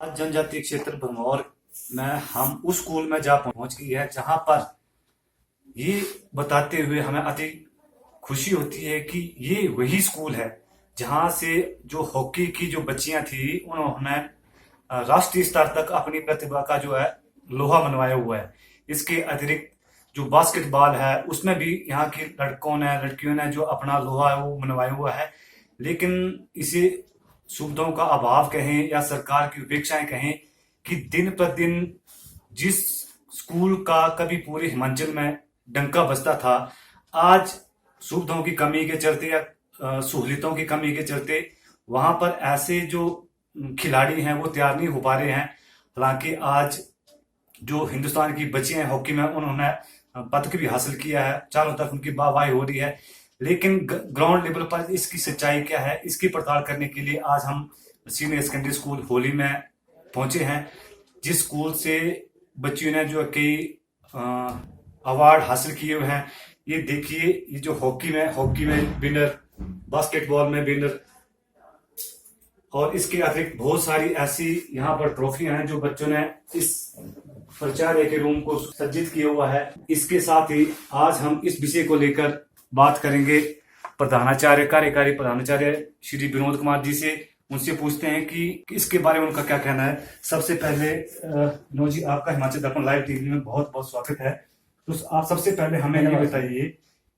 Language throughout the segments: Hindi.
आज जनजातीय क्षेत्र भरमौर में हम उस स्कूल में जा पहुंच गई है जहां पर ये बताते हुए हमें अति खुशी होती है कि ये वही स्कूल है जहां से जो हॉकी की जो बच्चियां थी उन्होंने राष्ट्रीय स्तर तक अपनी प्रतिभा का जो है लोहा मनवाया हुआ है। इसके अतिरिक्त जो बास्केटबॉल है उसमें भी यहाँ की लड़कों ने लड़कियों ने जो अपना लोहा है वो मनवाया हुआ है। लेकिन इसे सुविधाओं का अभाव कहें या सरकार की उपेक्षाएं कहें कि दिन प्रतिदिन जिस स्कूल का कभी पूरे हिमाचल में डंका बजता था, आज सुविधाओं की कमी के चलते या सहूलियतों की कमी के चलते वहां पर ऐसे जो खिलाड़ी हैं वो तैयार नहीं हो पा रहे हैं। हालांकि आज जो हिंदुस्तान की बच्चियां हैं हॉकी में उन्होंने पदक भी हासिल किया है, चारों तरफ उनकी वाहवाही हो रही है। लेकिन ग्राउंड लेवल पर इसकी सच्चाई क्या है, इसकी पड़ताल करने के लिए आज हम सीनियर सेकेंडरी स्कूल होली में पहुंचे हैं, जिस स्कूल से बच्चियों ने जो कई अवार्ड हासिल किए हुए हैं। ये देखिए, ये जो हॉकी में विनर, बास्केटबॉल में विनर और इसके अतिरिक्त बहुत सारी ऐसी यहाँ पर ट्रॉफियां हैं जो बच्चों ने इस प्राचार्य के रूम को सज्जित किया हुआ है। इसके साथ ही आज हम इस विषय को लेकर बात करेंगे प्रधानाचार्य, कार्यकारी प्रधानाचार्य श्री विनोद कुमार जी से। उनसे पूछते हैं कि इसके बारे में उनका क्या कहना है। सबसे पहले विनोद जी, आपका हिमाचल दर्पण लाइव टीवी में बहुत बहुत स्वागत है। तो आप सबसे पहले हमें ये बताइए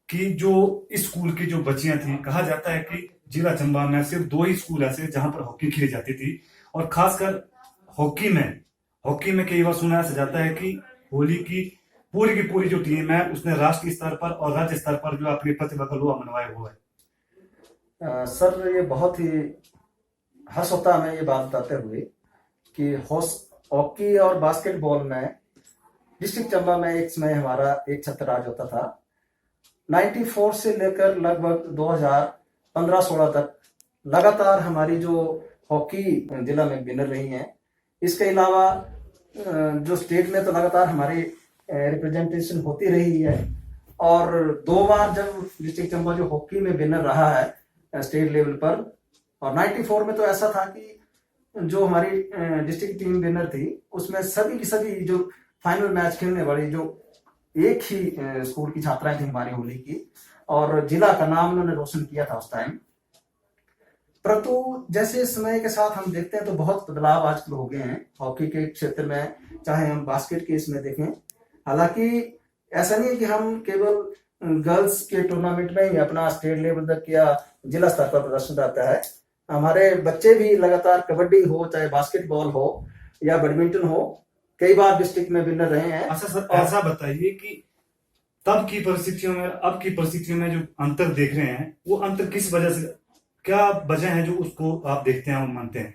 कि जो इस स्कूल की जो बच्चियां थी, कहा जाता है कि जिला चंबा में सिर्फ 2 ही स्कूल ऐसे जहां पर हॉकी खेली जाती थी, और खासकर हॉकी में कई बार सुना जाता है कि होली की पूरी जो टीम है उसने राष्ट्रीय स्तर पर और राज्य स्तर पर जो अपनी प्रतिभा का लोहा मनवाया हुआ है। सर, ये बहुत ही हर्ष होता है हमें ये बात बताते हुए कि हॉकी और बास्केटबॉल में डिस्ट्रिक्ट चंबा में एक समय हमारा एक छत्र राज होता था। 94 से लेकर लगभग 2015-16 तक लगातार हमारी जो हॉकी जिला में विनर रही हैं। इसके अलावा जो स्टेट में तो लगातार हमारी रिप्रेजेंटेशन होती रही है, और 2 बार जब डिस्ट्रिक्ट चंबा जो हॉकी में विनर रहा है स्टेट लेवल पर, और 94 में तो ऐसा था कि जो हमारी डिस्ट्रिक्ट टीम विनर थी उसमें सभी की सभी जो फाइनल मैच खेलने वाली जो एक ही स्कूल की छात्राएं थी हमारी होली की, और जिला का नाम उन्होंने रोशन किया था उस टाइम। परंतु जैसे समय के साथ हम देखते हैं तो बहुत बदलाव आजकल हो गए हैं हॉकी के क्षेत्र में, चाहे हम बास्केट के इसमें देखें। हालांकि ऐसा नहीं है कि हम केवल गर्ल्स के टूर्नामेंट में ही अपना स्टेट लेवल तक या जिला स्तर पर प्रदर्शन रहता है। हमारे बच्चे भी लगातार कबड्डी हो, चाहे बास्केटबॉल हो या बैडमिंटन हो, कई बार डिस्ट्रिक्ट में विनर रहे हैं। अच्छा सर, ऐसा बताइए कि तब की परिस्थितियों में अब की परिस्थितियों में जो अंतर देख रहे हैं, वो अंतर किस वजह से, क्या वजह है जो उसको आप देखते हैं और मानते हैं?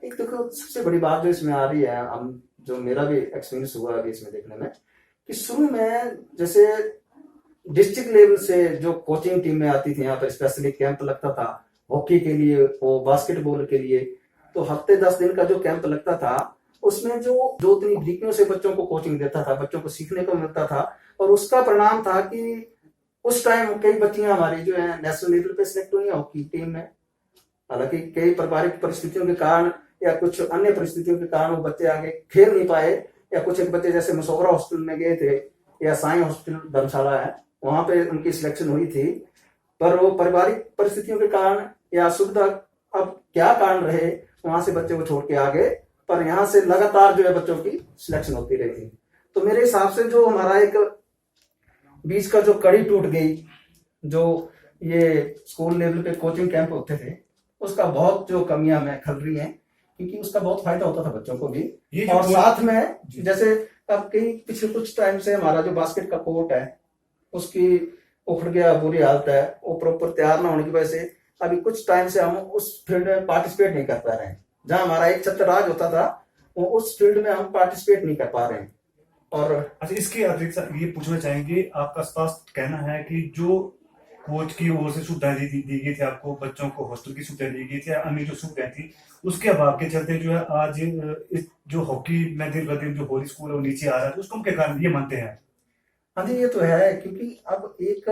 एक देखो, सबसे बड़ी बात जो इसमें आ रही है, हम जो मेरा भी एक्सपीरियंस हुआ अभी इसमें देखने में, कि शुरू में जैसे डिस्ट्रिक्ट लेवल से जो कोचिंग टीमें आती थी यहाँ पर, स्पेशली कैंप लगता था हॉकी के लिए और बास्केटबॉल के लिए, तो हफ्ते 10 दिन का जो कैंप लगता था उसमें जो 2-3 बारीकियों से बच्चों को कोचिंग देता था, बच्चों को सीखने को मिलता था, और उसका परिणाम था कि उस टाइम कई बच्चियां हमारी जो है नेशनल लेवल पे सिलेक्ट हुई हॉकी टीम में। हालांकि कई पारिवारिक परिस्थितियों के कारण या कुछ अन्य परिस्थितियों के कारण वो बच्चे आगे खेल नहीं पाए, या कुछ एक बच्चे जैसे मसोगरा हॉस्पिटल में गए थे या साई हॉस्पिटल धर्मशाला है, वहां पे उनकी सिलेक्शन हुई थी, पर वो पारिवारिक परिस्थितियों के कारण या सुविधा अब क्या कारण रहे, वहां से बच्चे को छोड़ के आ गए, पर यहाँ से लगातार जो है बच्चों की सिलेक्शन होती रही थी। तो मेरे हिसाब से जो हमारा एक बीच का जो कड़ी टूट गई, जो ये स्कूल लेवल पे कोचिंग कैंप होते थे, उसका बहुत जो कमियां हमें खल रही हैं, क्योंकि उसका बहुत फायदा होता था बच्चों को भी। और साथ में जैसे अब कई पिछले कुछ टाइम से हमारा जो बास्केट का कोर्ट है उसकी उखड़ गया, बुरी हालत है, वो प्रॉपर तैयार ना होने की वजह से अभी कुछ टाइम से हम उस फील्ड में पार्टिसिपेट नहीं कर पा रहे हैं। जहां हमारा एक छत्र राज होता था वो उस फील्ड में हम पार्टिसिपेट नहीं कर पा रहे हैं। और अच्छा, इसके अतिरिक्त ये पूछना चाहेंगे, आपका स्पष्ट कहना है कि जो कोच की ओर से सुविधाएं दी गई थी आपको, बच्चों को हॉस्टल की सुविधाएं दी गई थी, अन्य जो सुविधाएं थी, उसके अभाव के चलते जो है आज इस जो हॉकी में दिन ब दिन जो होली स्कूल है वो नीचे आ रहा है, तो उसको हम क्या कारण ये मानते हैं? हाँ जी, ये तो है, क्योंकि अब एक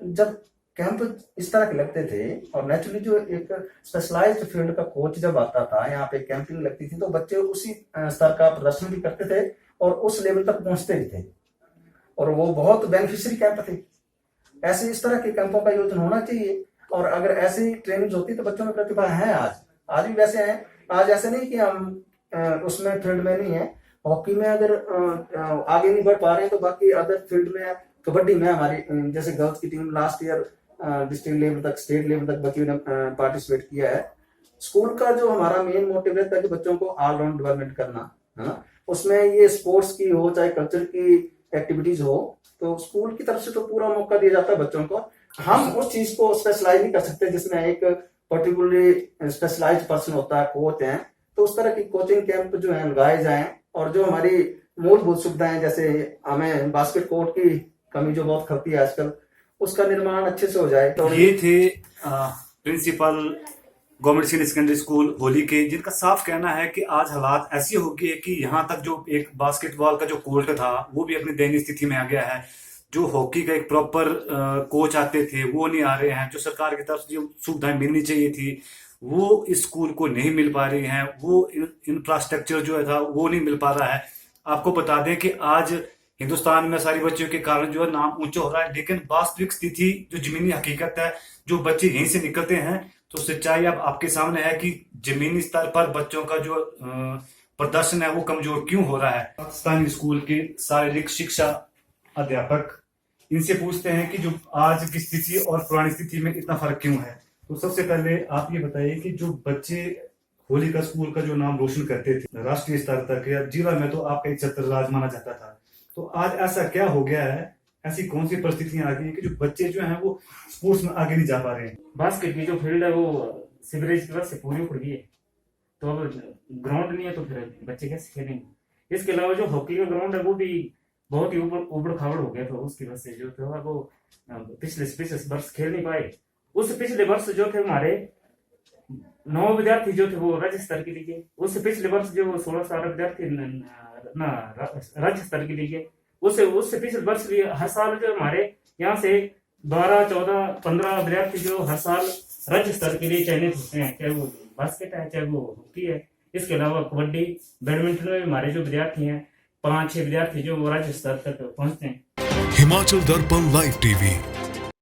जब कैंप इस तरह के लगते थे, और नेचुरली जो एक स्पेशलाइज्ड फील्ड का कोच जब आता था यहाँ पे कैंपिंग लगती थी, तो बच्चे उसी स्तर का प्रदर्शन भी करते थे और उस लेवल तक पहुंचते भी थे, और वो बहुत बेनिफिशियरी कैंप थे। ऐसे इस तरह के कैंपों का आयोजन होना चाहिए, और अगर ऐसी ट्रेनिंग होती तो बच्चों में प्रतिभा है, आज भी वैसे हैं। आज ऐसे नहीं कि हम उसमें फील्ड में नहीं है। हॉकी में अगर आगे नहीं बढ़ पा रहे हैं तो बाकी अदर फील्ड में, कबड्डी में हमारी जैसे गर्ल्स की team last year district level तक, स्टेट लेवल तक बच्चों ने पार्टिसिपेट किया है। स्कूल का जो हमारा मेन मोटिव रहता है कि बच्चों को ऑलराउंड डेवलपमेंट करना है ना, उसमें ये स्पोर्ट्स की हो चाहे कल्चर की एक्टिविटीज हो, तो स्कूल की तरफ से तो पूरा मौका दिया जाता है बच्चों को। हम उस चीज को स्पेशलाइज नहीं कर सकते जिसमें एक पर्टिकुलरली स्पेशलाइज्ड पर्सन होता है, कोच है, तो उस तरह की कोचिंग कैंप जो है लगाए जाएं, और जो हमारी मूलभूत सुविधाएं, जैसे हमें बास्केट कोर्ट की कमी जो बहुत खलती है आजकल, उसका निर्माण अच्छे से हो जाए। तो ये थे principal government senior secondary school होली के, जिनका साफ कहना है कि आज हालात ऐसी हो गई है कि यहाँ तक जो एक बास्केटबॉल का जो कोर्ट था वो भी अपनी दयनीय स्थिति में आ गया है। जो हॉकी का एक प्रॉपर कोच आते थे वो नहीं आ रहे हैं। जो सरकार की तरफ से जो सुविधाएं मिलनी चाहिए थी वो इस स्कूल को नहीं मिल पा रही हैं। वो इंफ्रास्ट्रक्चर जो है था वो नहीं मिल पा रहा है। आपको बता दें कि आज हिंदुस्तान में सारी बच्चों के कारण जो है नाम ऊंचा हो रहा है, लेकिन वास्तविक स्थिति जो जमीनी हकीकत है, जो बच्चे यहीं से निकलते हैं, तो सच्चाई अब आपके सामने है कि जमीनी स्तर पर बच्चों का जो प्रदर्शन है वो कमजोर क्यों हो रहा है। पाकिस्तानी स्कूल के शारीरिक शिक्षा अध्यापक, इनसे पूछते हैं कि जो आज की स्थिति और पुरानी स्थिति में इतना फर्क क्यों है। तो सबसे पहले आप ये बताइए कि जो बच्चे होलिका स्कूल का जो नाम रोशन करते थे राष्ट्रीय स्तर तक या जिला में, तो आपका एक छत्र राज माना जाता था, तो आज ऐसा क्या हो गया है, ऐसी कौन सी परिस्थितियां आ गई हैं कि जो बच्चे जो हैं वो स्पोर्ट्स में आगे नहीं जा पा रहे हैं। बास्केट की जो फील्ड है वो सीवरेज की वजह से पूरी उखड़ गई है, तो अब ग्राउंड नहीं है तो फिर बच्चे कैसे खेलेंगे। इसके अलावा जो हॉकी का ग्राउंड है वो भी बहुत ही ऊबड़ खाबड़ हो गया था, उसकी वजह से जो था वो पिछले वर्ष खेल नहीं पाए। उस पिछले वर्ष जो थे हमारे 9 विद्यार्थी जो थे वो राज्य स्तर के लिए गए। उससे पिछले वर्ष जो 16 विद्यार्थी राज्य स्तर के लिए गए। उससे पिछले वर्ष भी हर साल जो हमारे यहाँ से 12, 14, 15 विद्यार्थी जो हर साल राज्य स्तर के लिए चयनित होते हैं, चाहे वो बास्केट है चाहे वो हॉकी है। इसके अलावा कबड्डी, बैडमिंटन में हमारे जो विद्यार्थी हैं 5-6 विद्यार्थी जो वो राज्य स्तर तक पहुंचते हैं। हिमाचल दर्पण लाइव टीवी